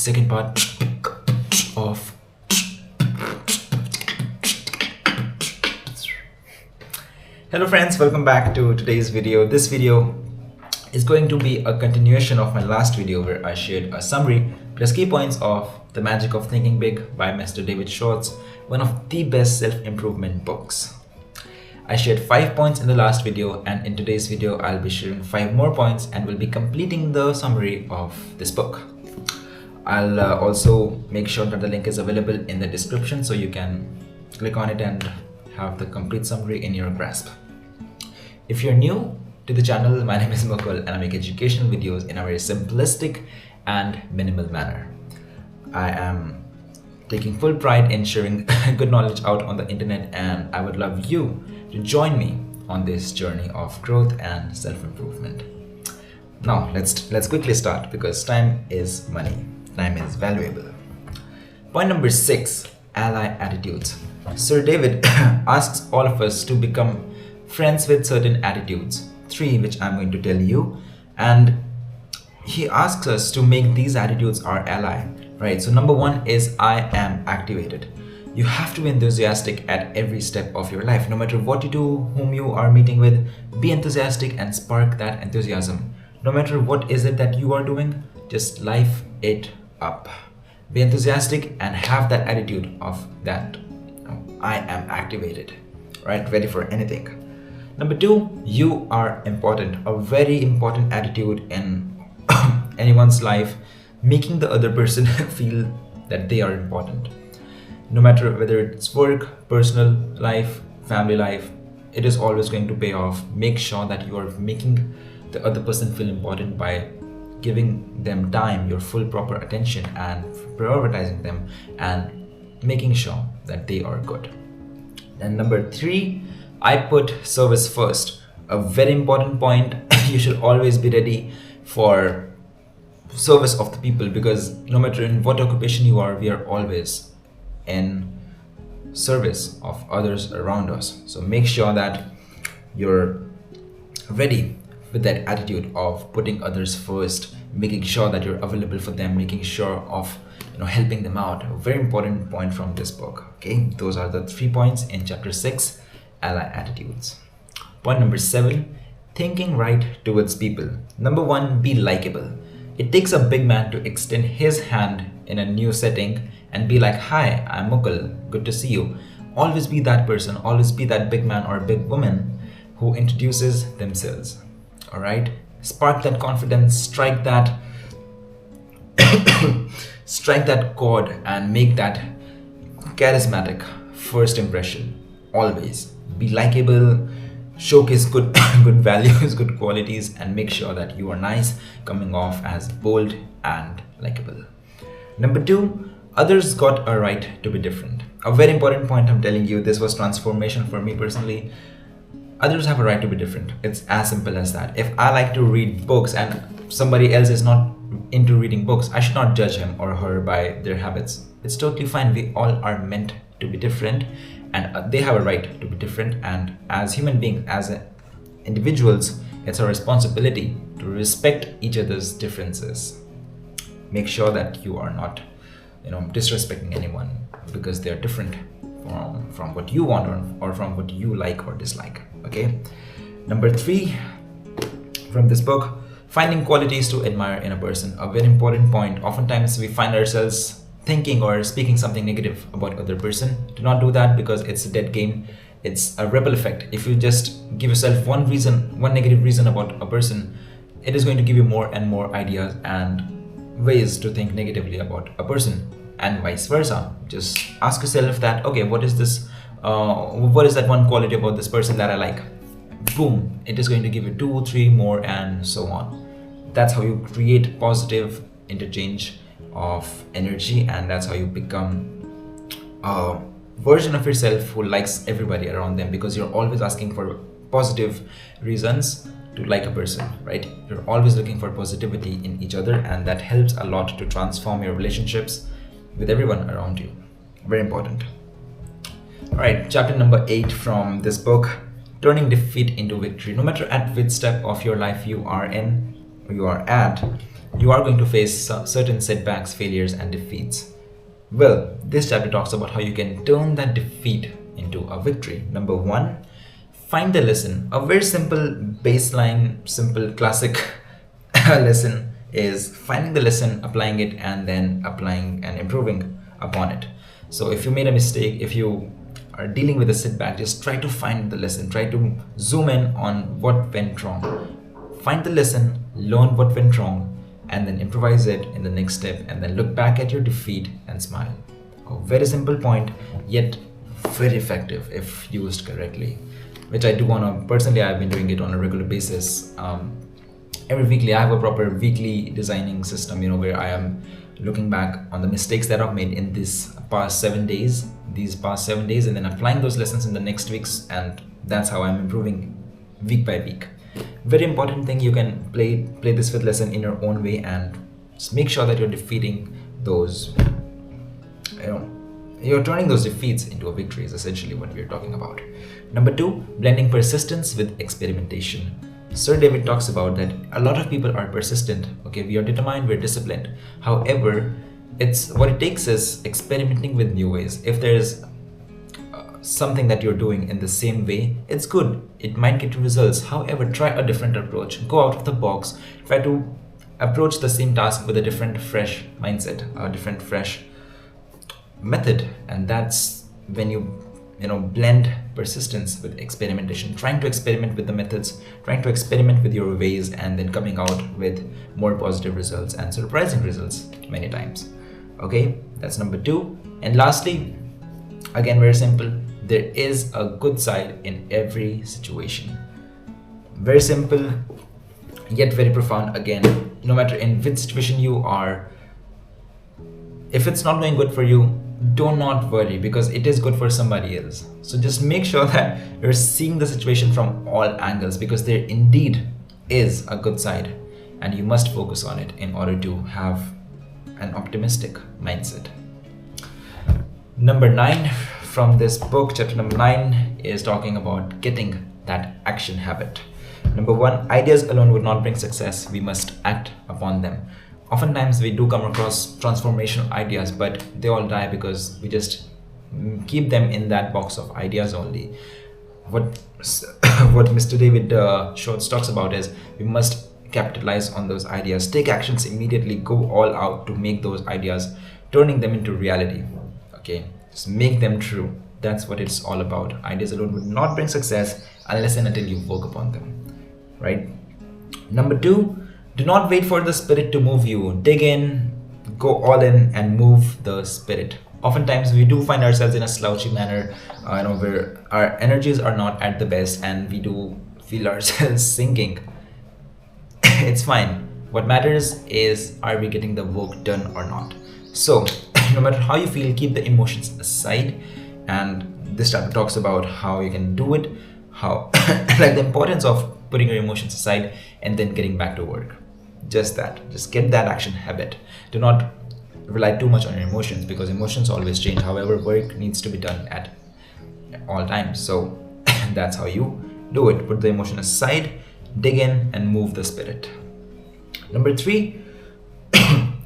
second part of Hello friends, welcome back to today's video. This video is going to be a continuation of my last video where I shared a summary plus key points of The Magic of Thinking Big by Mr. David Schwartz, one of the best self-improvement books. I shared 5 points in the last video, and in today's video I'll be sharing 5 more points and will be completing the summary of this book. I'll also make sure that the link is available in the description so you can click on it and have the complete summary in your grasp. If you're new to the channel, my name is Mukul and I make educational videos in a very simplistic and minimal manner. I am taking full pride in sharing good knowledge out on the internet, and I would love you to join me on this journey of growth and self-improvement. Now let's quickly start because time is money. Time is valuable. Point number 6, ally attitudes. Sir David asks all of us to become friends with certain attitudes, 3 which I'm going to tell you, and he asks us to make these attitudes our ally, right? So number 1 is I am activated. You have to be enthusiastic at every step of your life. No matter what you do, whom you are meeting with, be enthusiastic and spark that enthusiasm. No matter what is it that you are doing, just life it up. Be enthusiastic and have that attitude of that I am activated, right? Ready for anything. Number 2, you are important. A very important attitude in anyone's life, making the other person feel that they are important. No matter whether it's work, personal life, family life, it is always going to pay off. Make sure that you are making the other person feel important by giving them time, your full proper attention, and prioritizing them and making sure that they are good. And number 3, I put service first. A very important point. You should always be ready for service of the people, because no matter in what occupation you are, we are always in service of others around us. So make sure that you're ready with that attitude of putting others first, making sure that you're available for them, making sure of helping them out. A very important point from this book. Okay, those are the 3 points in chapter 6, ally attitudes. Point number 7, thinking right towards people. Number 1, be likable. It takes a big man to extend his hand in a new setting and be like, hi, I'm Mukul, good to see you. Always be that person, always be that big man or big woman who introduces themselves. All right, spark that confidence, strike that chord and make that charismatic first impression. Always be likable, showcase good values, good qualities, and make sure that you are nice, coming off as bold and likable. Number 2, others got a right to be different. A very important point I'm telling you. This was transformation for me personally. Others have a right to be different. It's as simple as that. If I like to read books and somebody else is not into reading books, I should not judge him or her by their habits. It's totally fine. We all are meant to be different, and they have a right to be different. And as human beings, as individuals, it's our responsibility to respect each other's differences. Make sure that you are not disrespecting anyone because they're different from what you want or from what you like or dislike. Okay. Number 3 from this book, finding qualities to admire in a person. A very important point. Oftentimes we find ourselves thinking or speaking something negative about other person. Do not do that, because it's a dead game. It's a ripple effect. If you just give yourself one negative reason about a person, it is going to give you more and more ideas and ways to think negatively about a person, and vice versa. Just ask yourself that, okay, what is that one quality about this person that I like? Boom, it is going to give you 2, 3 more, and so on. That's how you create positive interchange of energy, and that's how you become a version of yourself who likes everybody around them, because you're always asking for positive reasons to like a person, right? You're always looking for positivity in each other, and that helps a lot to transform your relationships with everyone around you. Very important. All right, chapter number 8 from this book, turning defeat into victory. No matter at which step of your life you are in or you are at, you are going to face certain setbacks, failures, and defeats. Well, this chapter talks about how you can turn that defeat into a victory. Number one, find the lesson. A very simple baseline, simple classic lesson is finding the lesson, applying it, and then applying and improving upon it. So if you made a mistake, if you are dealing with a setback, just try to find the lesson, try to zoom in on what went wrong. Find the lesson, learn what went wrong, and then improvise it in the next step, and then look back at your defeat and smile. A very simple point, yet very effective if used correctly, which I do personally, I've been doing it on a regular basis. Every weekly, I have a proper weekly designing system, where I am looking back on the mistakes that I've made in these past 7 days, and then applying those lessons in the next weeks, and that's how I'm improving week by week. Very important thing, you can play this fifth lesson in your own way and just make sure that you're defeating those, you're turning those defeats into a victory is essentially what we're talking about. Number two, blending persistence with experimentation. Sir David talks about that a lot of people are persistent. Okay, we are determined, we're disciplined. However, what it takes is experimenting with new ways. If there's something that you're doing in the same way, it's good, it might get you results. However, try a different approach, go out of the box, try to approach the same task with a different fresh mindset, a different fresh method. And that's when you blend persistence with experimentation, trying to experiment with the methods, trying to experiment with your ways, and then coming out with more positive results and surprising results many times. Okay, that's number two. And lastly, again, very simple, there is a good side in every situation. Very simple, yet very profound. Again, no matter in which situation you are, if it's not going good for you, do not worry, because it is good for somebody else. So just make sure that you're seeing the situation from all angles, because there indeed is a good side, and you must focus on it in order to have an optimistic mindset. Number 9 from this book, chapter number 9, is talking about getting that action habit. Number 1, ideas alone would not bring success. We must act upon them. Oftentimes we do come across transformational ideas, but they all die because we just keep them in that box of ideas only. What Mr. David Schwartz talks about is we must capitalize on those ideas, take actions immediately, go all out to make those ideas, turning them into reality. Okay, just make them true. That's what it's all about. Ideas alone would not bring success unless and until you work upon them, right? Number 2, do not wait for the spirit to move you. Dig in, go all in, and move the spirit. Oftentimes we do find ourselves in a slouchy manner, where our energies are not at the best, and we do feel ourselves sinking. It's fine. What matters is, are we getting the work done or not? So no matter how you feel, keep the emotions aside. And this chapter talks about how you can do it, how like the importance of putting your emotions aside and then getting back to work. Just get that action habit. Do not rely too much on your emotions, because emotions always change. However, work needs to be done at all times. So that's how you do it. Put the emotion aside, dig in, and move the spirit. Number 3,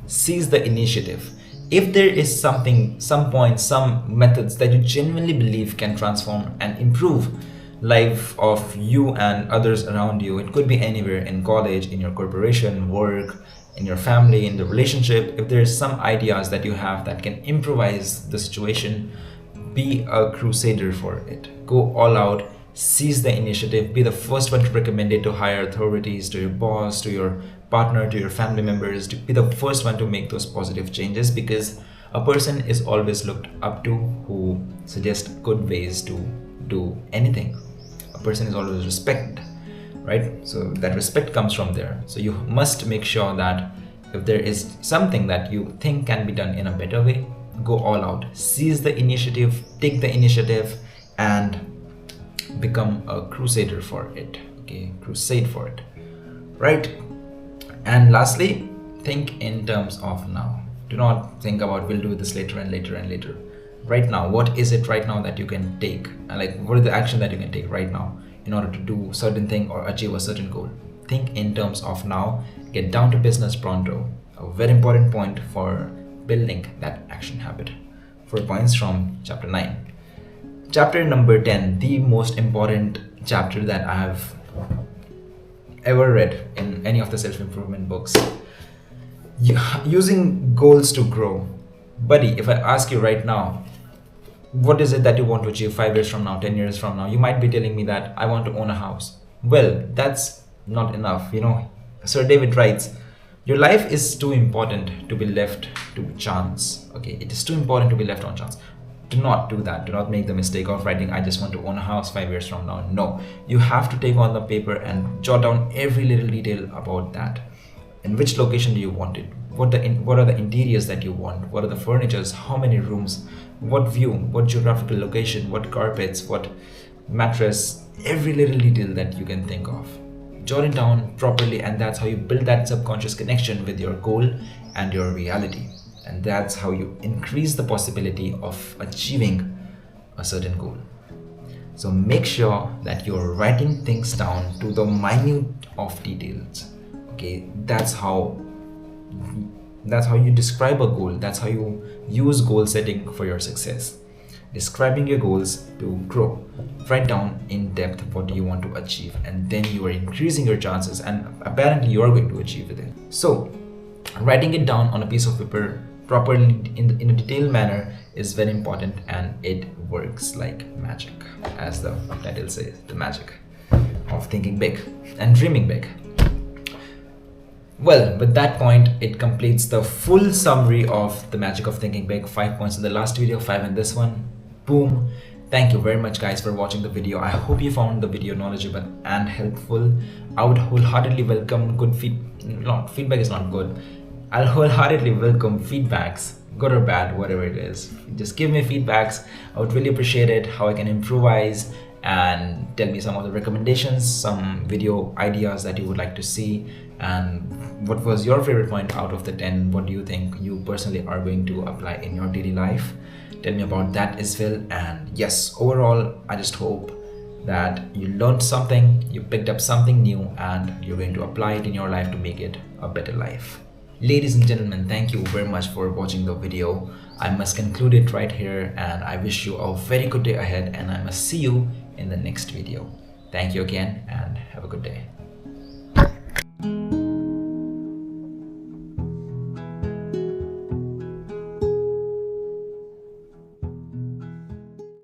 seize the initiative. If there is something, some points, some methods that you genuinely believe can transform and improve life of you and others around you, it could be anywhere, in college, in your corporation, work, in your family, in the relationship. If there's some ideas that you have that can improvise the situation, be a crusader for it. Go all out, seize the initiative, be the first one to recommend it to higher authorities, to your boss, to your partner, to your family members, to be the first one to make those positive changes, because a person is always looked up to who suggests good ways to do anything. A person is always respected, right? So that respect comes from there. So you must make sure that if there is something that you think can be done in a better way, go all out, seize the initiative, take the initiative, and become a crusader for it. Okay, crusade for it, right? And lastly, think in terms of now. Do not think about we'll do this later and later and later. Right now, what is it right now that you can take? And like, what is the action that you can take right now in order to do certain thing or achieve a certain goal? think in terms of now, get down to business pronto. A very important point for building that action habit. 4 points from chapter 9. Chapter number 10, the most important chapter that I have ever read in any of the self-improvement books. Using goals to grow. Buddy, if I ask you right now, what is it that you want to achieve 5 years from now, 10 years from now? You might be telling me that I want to own a house. Well, that's not enough. Sir David writes, your life is too important to be left to chance. Okay, it is too important to be left on chance. Do not do that. Do not make the mistake of writing, I just want to own a house 5 years from now. No, you have to take on the paper and jot down every little detail about that. In which location do you want it? What are the interiors that you want? What are the furnitures? How many rooms? What view? What geographical location? What carpets? What mattress? Every little detail that you can think of. Jot it down properly, and that's how you build that subconscious connection with your goal and your reality. And that's how you increase the possibility of achieving a certain goal. So make sure that you're writing things down to the minute of details. Okay, that's how you describe a goal. That's how you use goal setting for your success. Describing your goals to grow. Write down in depth what do you want to achieve, and then you are increasing your chances, and apparently you are going to achieve it. So writing it down on a piece of paper properly in a detailed manner is very important, and it works like magic, as the title says, the magic of thinking big and dreaming big. Well, with that point, it completes the full summary of the magic of thinking big. 5 points in the last video, 5 in this one. Boom. Thank you very much, guys, for watching the video. I hope you found the video knowledgeable and helpful. I would wholeheartedly welcome good feedback is not good. I'll wholeheartedly welcome feedbacks, good or bad, whatever it is. Just give me feedbacks. I would really appreciate it, how I can improvise, and tell me some of the recommendations, some video ideas that you would like to see, and what was your favorite point out of the 10. What do you think you personally are going to apply in your daily life? Tell me about that as well. And yes, overall, I just hope that you learned something, you picked up something new, and you're going to apply it in your life to make it a better life. Ladies and gentlemen, thank you very much for watching the video. I must conclude it right here, and I wish you a very good day ahead, and I must see you in the next video. Thank you again, and have a good day.